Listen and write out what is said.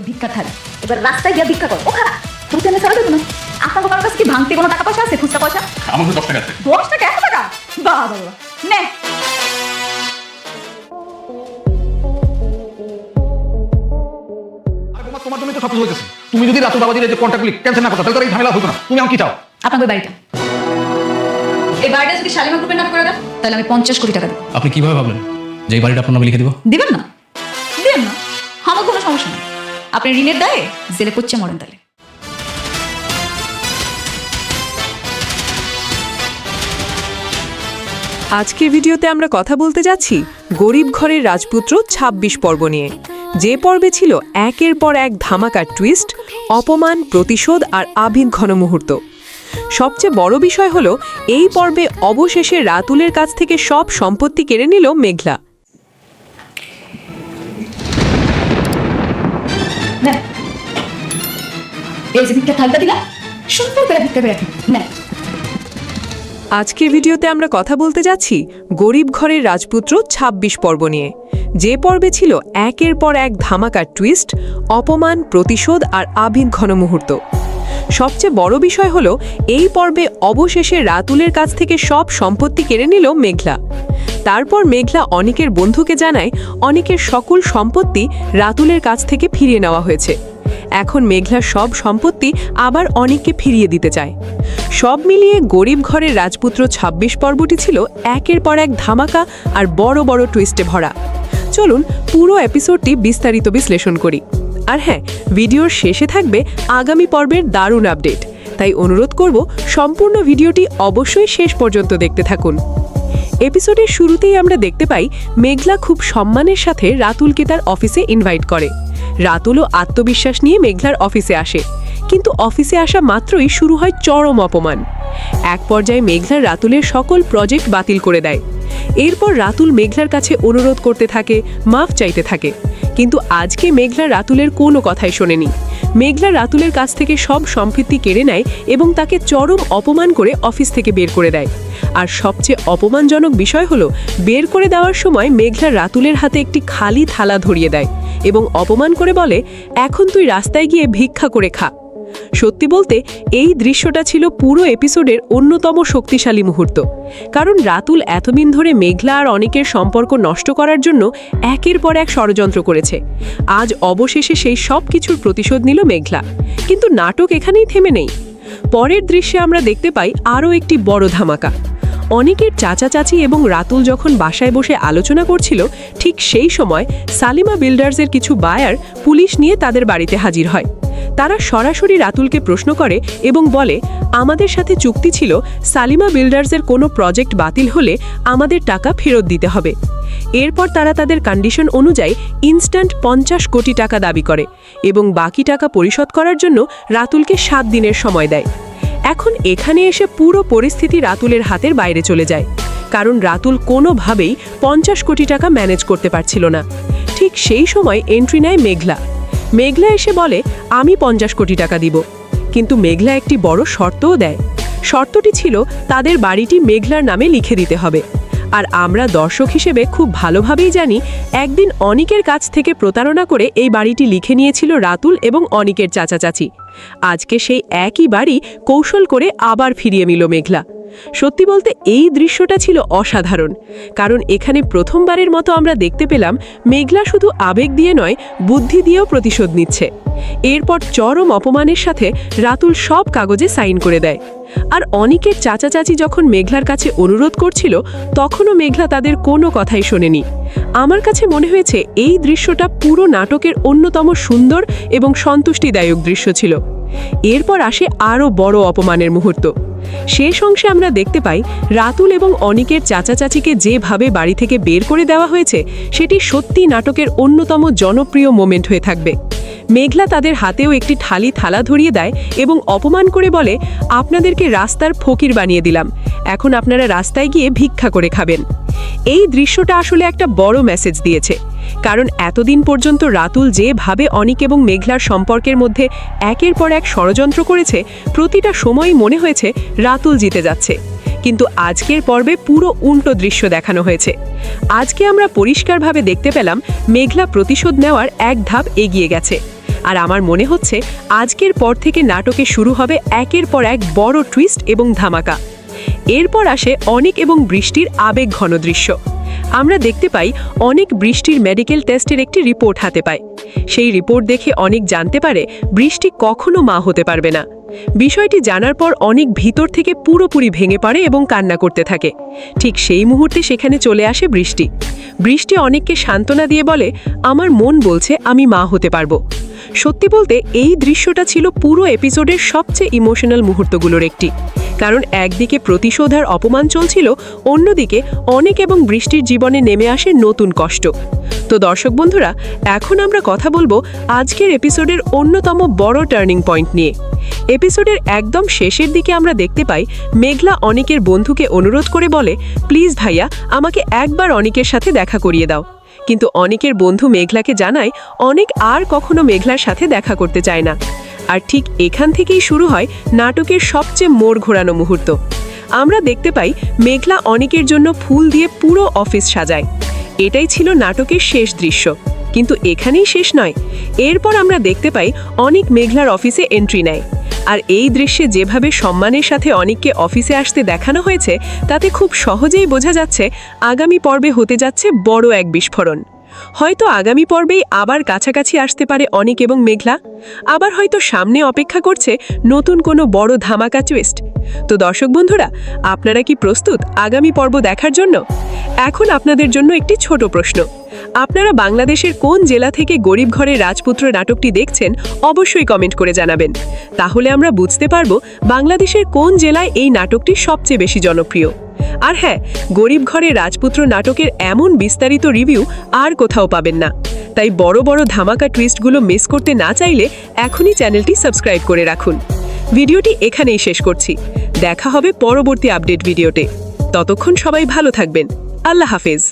ভিক্ষা থাক এবার রাস্তায় গিয়ে ভিক্ষা করো ও খারাপ তুমি কেন ছাড়া দেবো না আপনার কারোর কাছে কি ভাঙতে কোনো টাকা পয়সা আছে খুচরা পয়সা আমার 10 টাকা আছে 10 টাকা 1 টাকা বাবা নে তোমার জন্য তো সব কিছু হইতেছে তুমি যদি রাতুল বাবাজির যে কন্টাক্ট ক্যান্সেল না করতে তাহলে তো এই ঝামেলা হতো না তুমি আমাকে কি চাও আপনাদের বাড়িটা এই বাড়িটা যদি শালিমা গ্রুপের নামে করে দেন তাহলে আমি 50 কোটি টাকা দেব আপনি কিভাবে ভাবলেন যে এই বাড়িটা আপনার নামে লিখে দিব দিবেন না দিবেন না আমার কোনো সমস্যা নেই আপনি ঋণের দায়ে জেলে পড়ছে মরেন তাহলে আজকের ভিডিওতে আমরা কথা বলতে যাচ্ছি গরিব ঘরের রাজপুত্র ২৬ পর্ব নিয়ে যে পর্বে ছিল একের পর এক ধামাকার টুইস্ট অপমান প্রতিশোধ আর আবেগঘন মুহূর্ত সবচেয়ে বড় বিষয় হলো এই পর্বে অবশেষে রাতুলের কাছ থেকে সব সম্পত্তি কেড়ে নিল মেঘলা এই যে ভিক্ষা থাকতে দিলা সুন্দর করে ভিক্ষা করে রাখি না আজকের ভিডিওতে আমরা কথা বলতে যাচ্ছি গরিব ঘরের রাজপুত্র ২৬ পর্ব নিয়ে যে পর্বে ছিল একের পর এক ধামাকার টুইস্ট অপমান প্রতিশোধ আর আবেগঘন মুহূর্ত সবচেয়ে বড় বিষয় হলো এই পর্বে অবশেষে রাতুলের কাছ থেকে সব সম্পত্তি কেড়ে নিল মেঘলা তারপর মেঘলা অনিকের বন্ধুকে জানায় অনিকের সকল সম্পত্তি রাতুলের কাছ থেকে ফিরিয়ে নেওয়া হয়েছে এখন মেঘলার সব সম্পত্তি আবার অনিককে ফিরিয়ে দিতে চায় সব মিলিয়ে গরিব ঘরের রাজপুত্র ২৬ পর্বটি ছিল একের পর এক ধামাকা আর বড় বড় টুইস্টে ভরা চলুন পুরো এপিসোডটি বিস্তারিত বিশ্লেষণ করি আর হ্যাঁ ভিডিওর শেষে থাকবে আগামী পর্বের দারুণ আপডেট তাই অনুরোধ করব সম্পূর্ণ ভিডিওটি অবশ্যই শেষ পর্যন্ত দেখতে থাকুন এপিসোডের শুরুতেই আমরা দেখতে পাই মেঘলা খুব সম্মানের সাথে রাতুলকে তার অফিসে ইনভাইট করে রাতুলও আত্মবিশ্বাস নিয়ে মেঘলার অফিসে আসে কিন্তু অফিসে আসা মাত্রই শুরু হয় চরম অপমান এক পর্যায়ে মেঘলা রাতুলের সকল প্রজেক্ট বাতিল করে দেয় এরপর রাতুল মেঘলার কাছে অনুরোধ করতে থাকে মাফ চাইতে থাকে কিন্তু আজকে মেঘলা রাতুলের কোনো কথাই শোনেনি মেঘলা রাতুলের কাছ থেকে সব সম্পত্তি কেড়ে নেয় এবং তাকে চরম অপমান করে অফিস থেকে বের করে দেয় আর সবচেয়ে অপমানজনক বিষয় হলো বের করে দেওয়ার সময় মেঘলা রাতুলের হাতে একটি খালি থালা ধরিয়ে দেয় এবং অপমান করে বলে এখন তুই রাস্তায় গিয়ে ভিক্ষা করে খা সত্যি বলতে এই দৃশ্যটা ছিল পুরো এপিসোডের অন্যতম শক্তিশালী মুহূর্ত কারণ রাতুল এতদিন ধরে মেঘলা আর অনিকের সম্পর্ক নষ্ট করার জন্য একের পর এক ষড়যন্ত্র করেছে আজ অবশেষে সেই সব কিছুর প্রতিশোধ নিল মেঘলা কিন্তু নাটক এখানেই থেমে নেই পরের দৃশ্যে আমরা দেখতে পাই আরও একটি বড় ধামাকা অনিকের চাচা চাচি এবং রাতুল যখন বাসায় বসে আলোচনা করছিল ঠিক সেই সময় সালিমা বিল্ডার্সের কিছু বায়ার পুলিশ নিয়ে তাদের বাড়িতে হাজির হয় তারা সরাসরি রাতুলকে প্রশ্ন করে এবং বলে আমাদের সাথে চুক্তি ছিল সালিমা বিল্ডার্সের কোনো প্রজেক্ট বাতিল হলে আমাদের টাকা ফেরত দিতে হবে এরপর তারা তাদের কন্ডিশন অনুযায়ী ইনস্ট্যান্ট 50 কোটি টাকা দাবি করে এবং বাকি টাকা পরিশোধ করার জন্য রাতুলকে 7 দিনের সময় দেয় এখন এখানে এসে পুরো পরিস্থিতি রাতুলের হাতের বাইরে চলে যায় কারণ রাতুল কোনোভাবেই 50 কোটি টাকা ম্যানেজ করতে পারছিল না ঠিক সেই সময় এন্ট্রি নেয় মেঘলা এসে বলে আমি 50 কোটি টাকা দিব কিন্তু মেঘলা একটি বড় শর্তও দেয় শর্তটি ছিল তাদের বাড়িটি মেঘলার নামে লিখে দিতে হবে আর আমরা দর্শক হিসেবে খুব ভালোভাবেই জানি একদিন অনিকের কাছ থেকে প্রতারণা করে এই বাড়িটি লিখে নিয়েছিল রাতুল এবং অনিকের চাচা চাচি আজকে সেই একই বাড়ি কৌশল করে আবার ফিরিয়ে নিল মেঘলা সত্যি বলতে এই দৃশ্যটা ছিল অসাধারণ কারণ এখানে প্রথমবারের মতো আমরা দেখতে পেলাম মেঘলা শুধু আবেগ দিয়ে নয় বুদ্ধি দিয়েও প্রতিশোধ নিচ্ছে এরপর চরম অপমানের সাথে রাতুল সব কাগজে সাইন করে দেয় আর অনিকের চাচা চাচি যখন মেঘলার কাছে অনুরোধ করছিল তখনও মেঘলা তাদের কোনো কথাই শোনেনি আমার কাছে মনে হয়েছে এই দৃশ্যটা পুরো নাটকের অন্যতম সুন্দর এবং সন্তুষ্টিদায়ক দৃশ্য ছিল এরপর আসে আরও বড় অপমানের মুহূর্ত শেষ অংশে আমরা দেখতে পাই রাতুল এবং অনিকের চাচা চাচিকে যেভাবে বাড়ি থেকে বের করে দেওয়া হয়েছে সেটি সত্যি নাটকের অন্যতম জনপ্রিয় মোমেন্ট হয়ে থাকবে মেঘলা তাদের হাতেও একটি থালা ধরিয়ে দেয় এবং অপমান করে বলে আপনাদেরকে রাস্তার ফকির বানিয়ে দিলাম এখন আপনারা রাস্তায় গিয়ে ভিক্ষা করে খাবেন এই দৃশ্যটা আসলে একটা বড় মেসেজ দিয়েছে কারণ এতদিন পর্যন্ত রাতুল যেভাবে অনিক এবং মেঘলার সম্পর্কের মধ্যে একের পর এক ষড়যন্ত্র করেছে প্রতিটা সময়ই মনে হয়েছে রাতুল জিতে যাচ্ছে কিন্তু আজকের পর্বে পুরো উল্টো দৃশ্য দেখানো হয়েছে আজকে আমরা পরিষ্কারভাবে দেখতে পেলাম মেঘলা প্রতিশোধ নেওয়ার এক ধাপ এগিয়ে গেছে আর আমার মনে হচ্ছে আজকের পর থেকে নাটকে শুরু হবে একের পর এক বড় টুইস্ট এবং ধামাকা। এরপর আসে অনিক এবং বৃষ্টির আবেগ ঘন দৃশ্য। আমরা দেখতে পাই অনেক বৃষ্টির মেডিকেল টেস্টের একটি রিপোর্ট হাতে পায়। সেই রিপোর্ট দেখে অনেক জানতে পারে বৃষ্টি কখনো মা হতে পারবে না। বিষয়টি জানার পর অনেক ভিতর থেকে পুরোপুরি ভেঙে পড়ে এবং কান্না করতে থাকে। ঠিক সেই মুহূর্তে সেখানে চলে আসে বৃষ্টি। বৃষ্টি অনেককে সান্ত্বনা দিয়ে বলে, আমার মন বলছে আমি মা হতে পারবো। সত্যি বলতে এই দৃশ্যটা ছিল পুরো এপিসোডের সবচেয়ে ইমোশনাল মুহূর্তগুলোর একটি। কারণ একদিকে প্রতিশোধ আর অপমান চলছিল, অন্যদিকে অনেক এবং বৃষ্টির জীবনে নেমে আসে নতুন কষ্ট। তো দর্শক বন্ধুরা, এখন আমরা কথা বলবো আজকের এপিসোডের অন্যতম বড় টার্নিং পয়েন্ট নিয়ে। এপিসোডের একদম শেষের দিকে আমরা দেখতে পাই মেঘলা অনিকের বন্ধুকে অনুরোধ করে বলে, প্লিজ ভাইয়া, আমাকে একবার অনিকের সাথে দেখা করিয়ে দাও। কিন্তু অনিকের বন্ধু মেঘলাকে জানায় অনেক আর কখনো মেঘলার সাথে দেখা করতে চায় না। আর ঠিক এখান থেকেই শুরু হয় নাটকের সবচেয়ে মোড় ঘোরানো মুহূর্ত। আমরা দেখতে পাই মেঘলা অনিকের জন্য ফুল দিয়ে পুরো অফিস সাজায়। এটাই ছিল নাটকের শেষ দৃশ্য, কিন্তু এখানেই শেষ নয়। এরপর আমরা দেখতে পাই অনিক মেঘলার অফিসে এন্ট্রি নেয়। আর এই দৃশ্যে যেভাবে সম্মানের সাথে অনিককে অফিসে আসতে দেখানো হয়েছে, তাতে খুব সহজেই বোঝা যাচ্ছে আগামী পর্বে হতে যাচ্ছে বড় এক বিস্ফোরণ। হয়তো আগামী পর্বেই আবার কাছাকাছি আসতে পারে অনিক এবং মেঘলা, আবার হয়তো সামনে অপেক্ষা করছে নতুন কোনো বড় ধামাকা টুইস্ট। তো দর্শক বন্ধুরা, আপনারা কি প্রস্তুত আগামী পর্ব দেখার জন্য? এখন আপনাদের জন্য একটি ছোট প্রশ্ন। আপনারা বাংলাদেশের কোন জেলা থেকে গরিব ঘরের রাজপুত্র নাটকটি দেখছেন অবশ্যই কমেন্ট করে জানাবেন। তাহলে আমরা বুঝতে পারবো বাংলাদেশের কোন জেলায় এই নাটকটি সবচেয়ে বেশি জনপ্রিয়। আর হ্যাঁ, গরিব ঘরের রাজপুত্র নাটকের এমন বিস্তারিত রিভিউ আর কোথাও পাবেন না। তাই বড় বড় ধামাকা টুইস্টগুলো মিস করতে না চাইলে এখনই চ্যানেলটি সাবস্ক্রাইব করে রাখুন। ভিডিওটি এখানেই শেষ করছি। দেখা হবে পরবর্তী আপডেট ভিডিওতে। ততক্ষণ সবাই ভালো থাকবেন। আল্লাহ হাফেজ।